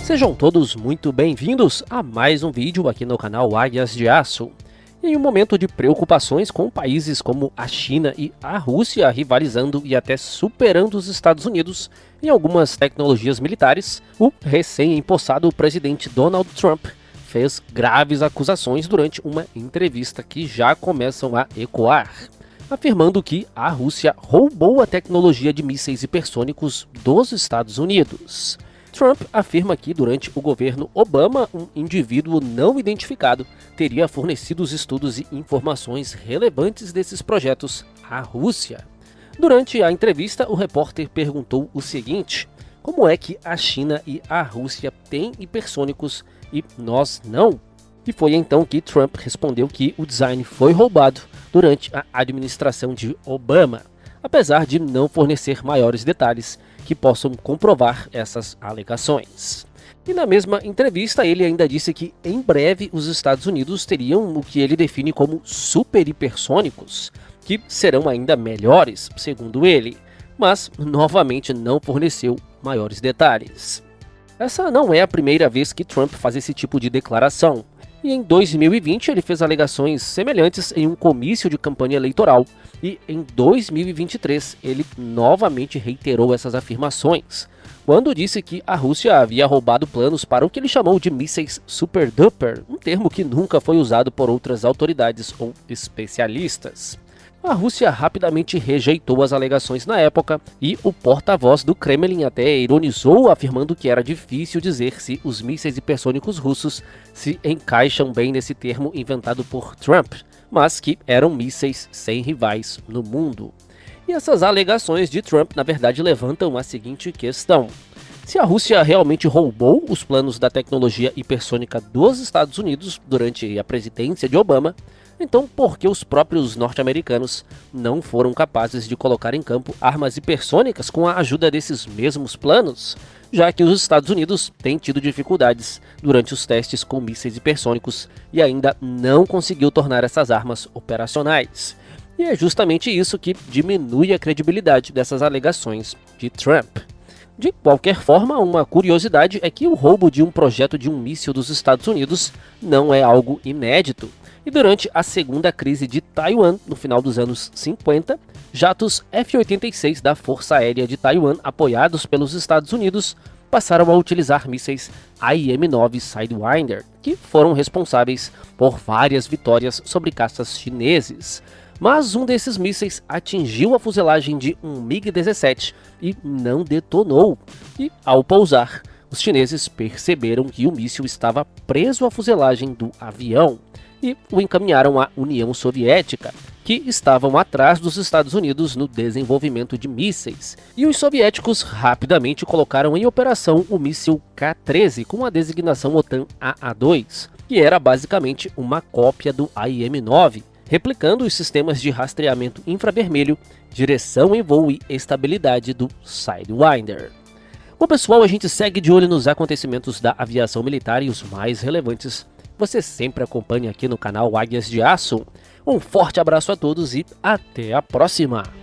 Sejam todos muito bem-vindos a mais um vídeo aqui no canal Águias de Aço. Em um momento de preocupações com países como a China e a Rússia rivalizando e até superando os Estados Unidos em algumas tecnologias militares, o recém-empossado presidente Donald Trump fez graves acusações durante uma entrevista que já começam a ecoar, afirmando que a Rússia roubou a tecnologia de mísseis hipersônicos dos Estados Unidos. Trump afirma que durante o governo Obama, um indivíduo não identificado teria fornecido os estudos e informações relevantes desses projetos à Rússia. Durante a entrevista, o repórter perguntou o seguinte: como é que a China e a Rússia têm hipersônicos e nós não? E foi então que Trump respondeu que o design foi roubado durante a administração de Obama, apesar de não fornecer maiores detalhes que possam comprovar essas alegações. E na mesma entrevista ele ainda disse que em breve os Estados Unidos teriam o que ele define como super hipersônicos, que serão ainda melhores, segundo ele, mas novamente não forneceu maiores detalhes. Essa não é a primeira vez que Trump faz esse tipo de declaração. E em 2020 ele fez alegações semelhantes em um comício de campanha eleitoral, e em 2023 ele novamente reiterou essas afirmações, quando disse que a Rússia havia roubado planos para o que ele chamou de mísseis Super Duper, um termo que nunca foi usado por outras autoridades ou especialistas. A Rússia rapidamente rejeitou as alegações na época, e o porta-voz do Kremlin até ironizou, afirmando que era difícil dizer se os mísseis hipersônicos russos se encaixam bem nesse termo inventado por Trump, mas que eram mísseis sem rivais no mundo. E essas alegações de Trump, na verdade, levantam a seguinte questão: se a Rússia realmente roubou os planos da tecnologia hipersônica dos Estados Unidos durante a presidência de Obama, então por que os próprios norte-americanos não foram capazes de colocar em campo armas hipersônicas com a ajuda desses mesmos planos, já que os Estados Unidos têm tido dificuldades durante os testes com mísseis hipersônicos e ainda não conseguiu tornar essas armas operacionais? E é justamente isso que diminui a credibilidade dessas alegações de Trump. De qualquer forma, uma curiosidade é que o roubo de um projeto de um míssil dos Estados Unidos não é algo inédito. E durante a segunda crise de Taiwan, no final dos anos 50, jatos F-86 da Força Aérea de Taiwan, apoiados pelos Estados Unidos, passaram a utilizar mísseis AIM-9 Sidewinder, que foram responsáveis por várias vitórias sobre caças chineses. Mas um desses mísseis atingiu a fuselagem de um MiG-17 e não detonou. E, ao pousar, os chineses perceberam que o míssil estava preso à fuselagem do avião e o encaminharam à União Soviética, que estavam atrás dos Estados Unidos no desenvolvimento de mísseis. E os soviéticos rapidamente colocaram em operação o míssil K-13 com a designação OTAN AA-2, que era basicamente uma cópia do AIM-9, replicando os sistemas de rastreamento infravermelho, direção em voo e estabilidade do Sidewinder. Bom pessoal, a gente segue de olho nos acontecimentos da aviação militar e os mais relevantes você sempre acompanha aqui no canal Águias de Aço. Um forte abraço a todos e até a próxima!